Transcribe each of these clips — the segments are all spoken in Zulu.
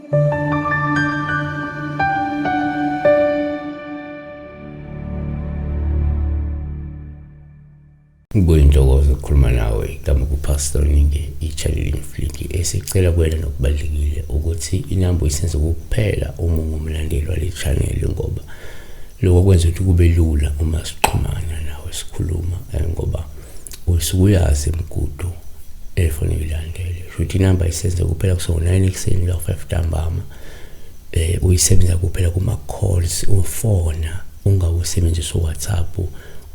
Kuyintokozo ukukhuluma nawe igama kuPastor Ningi iChallenge Flick esicela kuwena nokubalekile ukuthi inamba uyisenze kuphela uma ungumlandeli wale channel ngoba lokho kwenza ukuthi kube lula uma sixhumana nawe sikhuluma ngoba usukuyazi imigudu efonini ilandele futhi inamba isenze kuphela kuso9 ekseni la 5 ntambama uyisebenzisa kuphela kuma calls ufona ungawusebenzisa uWhatsApp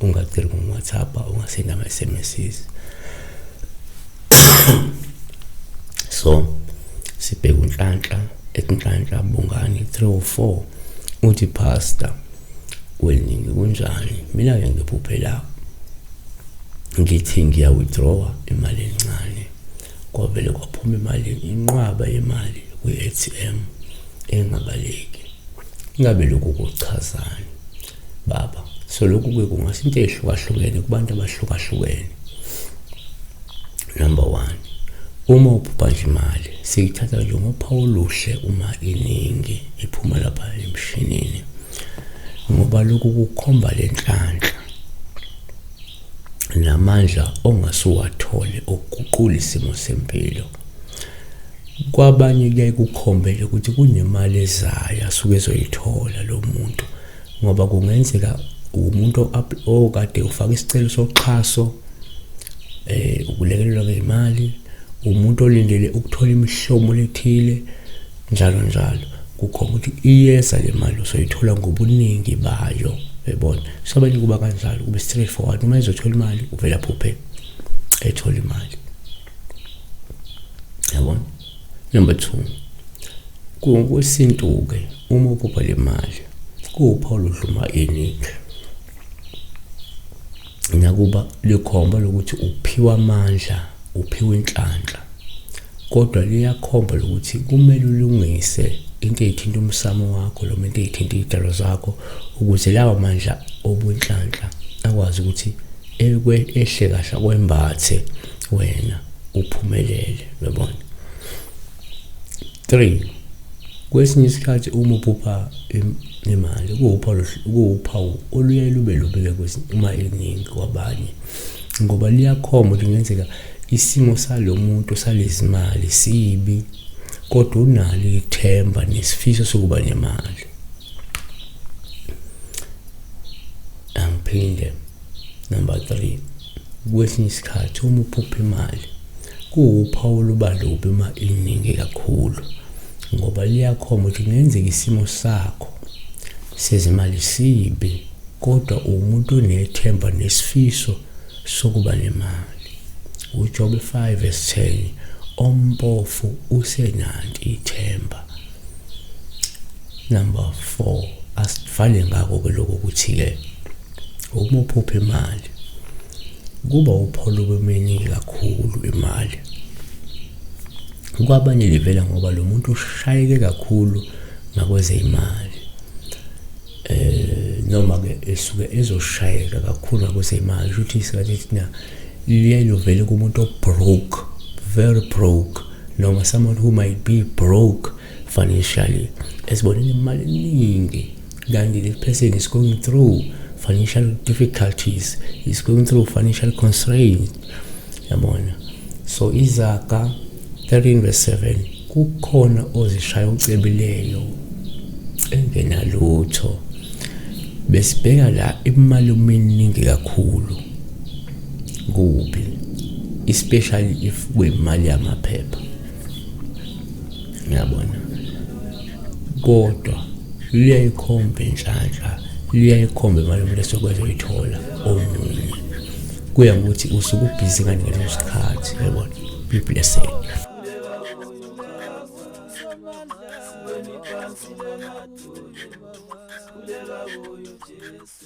ungacela ngoWhatsApp ungasenda ama-SMSs. So sibheka unhlanhla Bongani 304 uthi Pastor weningi kunjani mina ke ngiphuphela ngithi ngiya withdraw imali encane kwavele kwaphuma imali inqwaba yemali kwi-ATM engabaleki ingabe lokho kuchazana baba. So lokhu kungasinto ehlukahlukene kubantu abahlukahlukene. Number 1, uma uphupha nje imali sikuthatha nje ngophawu oluhle uma iningi iphuma lapha emshinini ngoba lokhu kukhomba lenhlanhla namandla ongasuwathole okuguqula isimo sempilo. Kwabanye kuyaye kukhombele ukuthi kunemali ezayo asuke ezoyithola lo muntu ngoba kungenzeka umuntu okade ufaka isicelo soxhaso ukulekelelwa ngemali umuntu olindele ukuthola imihlobo lethile njalo kukhomba ukuthi iyeza le mali usoyithola ngobuningi bayo yabona. Sabanye kuba kanjalo kube straight forward uma izothola imali uvela phuphe ethola imali yabona. Number 2, kwesintu ke uma uphupha le mali kuwuphawu oluhluma iningi nakuba likhomba lokuthi uphiwa amandla uphiwa inhlanhla kodwa liyakhomba lokuthi kumele ulungise into ezithinta umsamo wakho lo muntu ezithinta izidalo zakho ukuze lawa amandla obunhlanhla akwazi ukuthi ehle kahle kwembathe wena uphumelele yabona. 3, kwesinye isikhathi uma uphupha imali kuwuphawu oluye lube lubeke uma iningi kwabanye ngoba liyakhomba ukuthi kungenzeka isimo salo muntu salezimali sibi kodwa unalo ithemba nesifiso sokuba nemali. Angiphinde. Number 3, kwesinye isikhathi uma uphupha imali kuwuphawu olubalubi uma iningi kakhulu ngoba liyakhomba ukuthi kungenzeka isimo sakho sezimali sibi kodwa umuntu onethemba nesifiso sokuba nemali. uJobe 5:10 ompofu usenanti ithemba. Number 4, asifale ngako ke lokho ukuthi ke uma uphupha imali kuba uphawu lobumeni kakhulu imali. Kwabanye livela ngoba lo muntu ushayeke kakhulu ngakweze imali noma ke esuke ezoshayeka kakhulu ngakweze imali futhi isikhathi thina liyelo vele kumuntu broke, very broke, noma someone who might be broke financially esibonile imali eningi kanti the person is going through financial difficulties, is going through financial constraints yabona. So Izaka 13:7 kukhona ozishaya ucebileyo engenalutho besibheka la imali eminingi kakhulu kuphi especially if kuyimali yamaphepha yabona kodwa liyayikhomba inhlanhla liyayikhomba imali umuntu esokwazi uyithola omunye kuya ngokuthi usuke ubhizi ngani ngaleso sikhathi yabona. Be blessed. Kulela kuyo Jesu